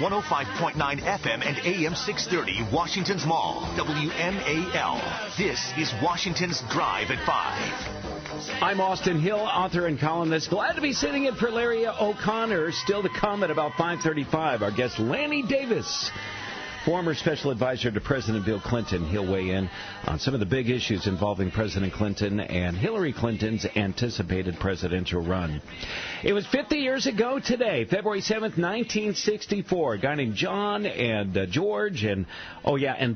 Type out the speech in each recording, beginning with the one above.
105.9 FM and AM 630, Washington's Mall, WMAL. This is Washington's Drive at 5. I'm Austin Hill, author and columnist. Glad to be sitting in for Larry O'Connor. Still to come at about 5:35. Our guest, Lanny Davis, former special advisor to President Bill Clinton. He'll weigh in on some of the big issues involving President Clinton and Hillary Clinton's anticipated presidential run. It was 50 years ago today, February 7th, 1964. A guy named John and George and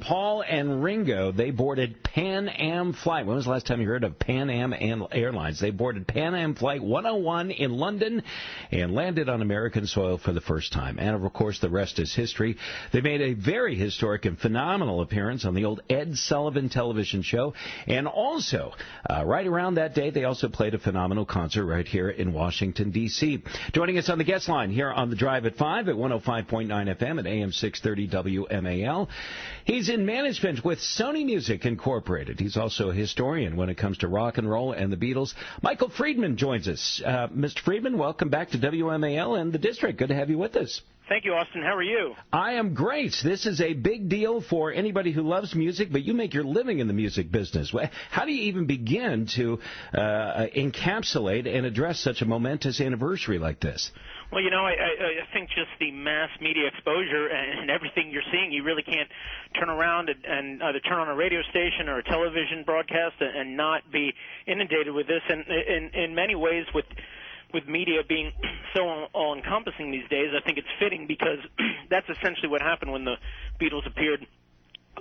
Paul and Ringo, they boarded Pan Am flight. When was the last time you heard of Pan Am Airlines? They boarded Pan Am Flight 101 in London and landed on American soil for the first time. And, of course, the rest is history. They made a very historic and phenomenal appearance on the old Ed Sullivan television show. And also, right around that day, they also played a phenomenal concert right here in Washington, D.C. Joining us on the guest line here on the Drive at 5 at 105.9 FM and AM 630 WMAL. He's in management with Sony Music Incorporated. He's also a historian when it comes to rock and roll and the Beatles. Michael Friedman joins us. Mr. Friedman, welcome back to WMAL and the District. Good to have you with us. Thank you, Austin. How are you? I am great. This is a big deal for anybody who loves music, but you make your living in the music business. How do you even begin to encapsulate and address such a momentous anniversary like this? Well, you know, I think just the mass media exposure and everything you're seeing, you really can't turn around and either turn on a radio station or a television broadcast and not be inundated with this. And in many ways, with media being so all-encompassing these days, I think it's fitting because that's essentially what happened when the Beatles appeared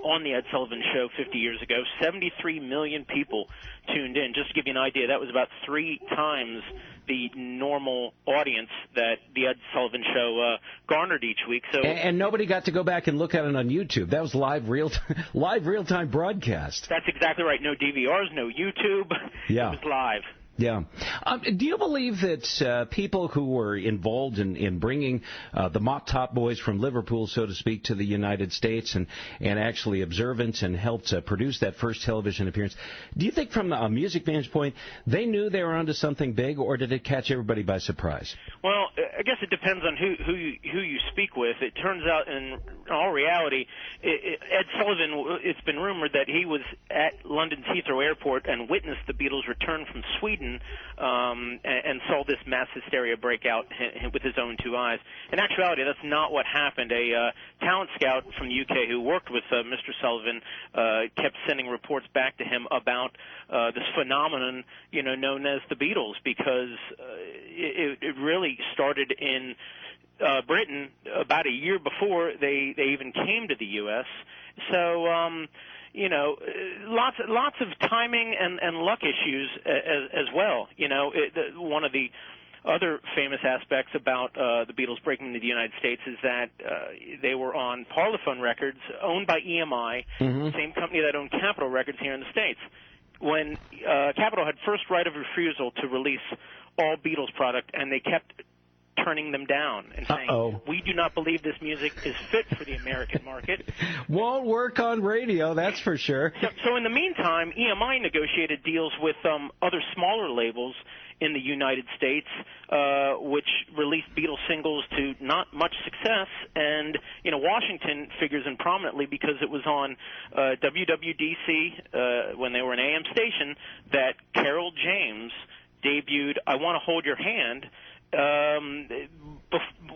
on the Ed Sullivan Show 50 years ago. 73 million people tuned in. Just to give you an idea, that was about 3 times the normal audience that the Ed Sullivan Show garnered each week. So, and nobody got to go back and look at it on YouTube. That was live real-time broadcast. That's exactly right. No DVRs, no YouTube. Yeah. It was live. Yeah. Do you believe that people who were involved in bringing the Mop Top Boys from Liverpool, so to speak, to the United States and actually observant and helped produce that first television appearance, do you think from a music vantage point they knew they were onto something big, or did it catch everybody by surprise? Well, I guess it depends on who you speak with. It turns out, in all reality, Ed Sullivan, it's been rumored that he was at London's Heathrow Airport and witnessed the Beatles return from Sweden and saw this mass hysteria break out with his own 2 eyes. In actuality, that's not what happened. A talent scout from the UK who worked with Mr. Sullivan kept sending reports back to him about this phenomenon, known as the Beatles, because it really started in Britain about a year before they even came to the U.S. So, lots of timing and luck issues as well. One of the other famous aspects about the Beatles breaking into the United States is that they were on Parlophone Records, owned by EMI, the same company that owned Capitol Records here in the States. When Capitol had first right of refusal to release all Beatles product, and they kept turning them down and saying, we do not believe this music is fit for the American market. Won't work on radio, that's for sure. So in the meantime, EMI negotiated deals with other smaller labels in the United States, which released Beatles singles to not much success. And, Washington figures in prominently because it was on WWDC, when they were an AM station, that Carol James debuted I Want to Hold Your Hand,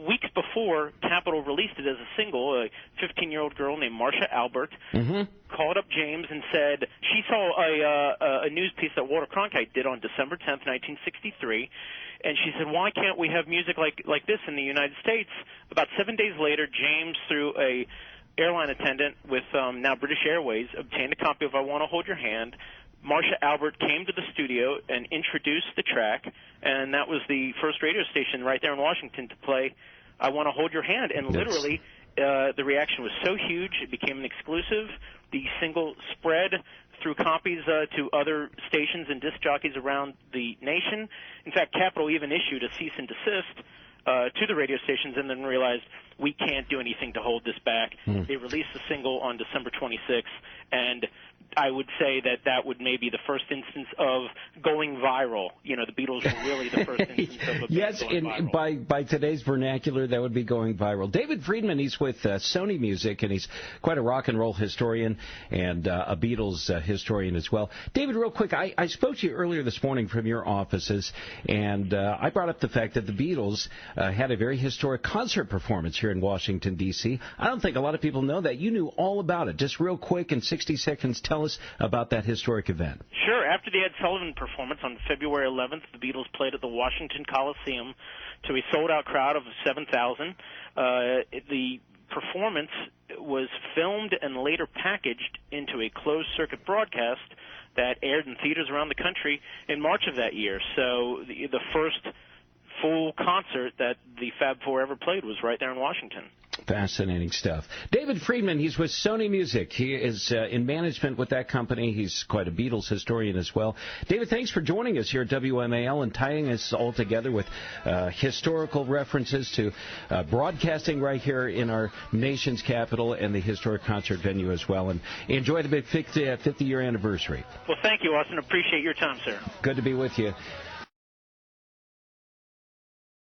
weeks before Capitol released it as a single. A 15-year-old girl named Marcia Albert called up James and said she saw a news piece that Walter Cronkite did on December 10th, 1963, and she said, why can't we have music like this in the United States? About 7 days later, James, through a airline attendant with now British Airways, obtained a copy of I Want to Hold Your Hand. Marcia Albert came to the studio and introduced the track, and that was the first radio station right there in Washington to play I Want to Hold Your Hand. And literally, the reaction was so huge, it became an exclusive. The single spread through copies to other stations and disc jockeys around the nation. In fact, Capitol even issued a cease and desist to the radio stations and then realized we can't do anything to hold this back. They released the single on December 26th, and I would say that would maybe the first instance of going viral. You know, the Beatles were really the first instance of a band yes, going viral. By today's vernacular, that would be going viral. David Friedman, he's with Sony Music, and he's quite a rock and roll historian and a Beatles historian as well. David, real quick, I spoke to you earlier this morning from your offices, and I brought up the fact that the Beatles had a very historic concert performance here in Washington, D.C. I don't think a lot of people know that. You knew all about it. Just real quick, in 60 seconds, tell us about that historic event. Sure. After the Ed Sullivan performance on February 11th, the Beatles played at the Washington Coliseum to a sold-out crowd of 7,000. The performance was filmed and later packaged into a closed-circuit broadcast that aired in theaters around the country in March of that year. So the first full concert that the Fab Four ever played was right there in Washington. Fascinating stuff. David Friedman, he's with Sony Music. He is in management with that company. He's quite a Beatles historian as well. David, thanks for joining us here at WMAL and tying us all together with historical references to broadcasting right here in our nation's capital and the historic concert venue as well. And enjoy the big 50-year anniversary. Well, thank you, Austin. Appreciate your time, sir. Good to be with you.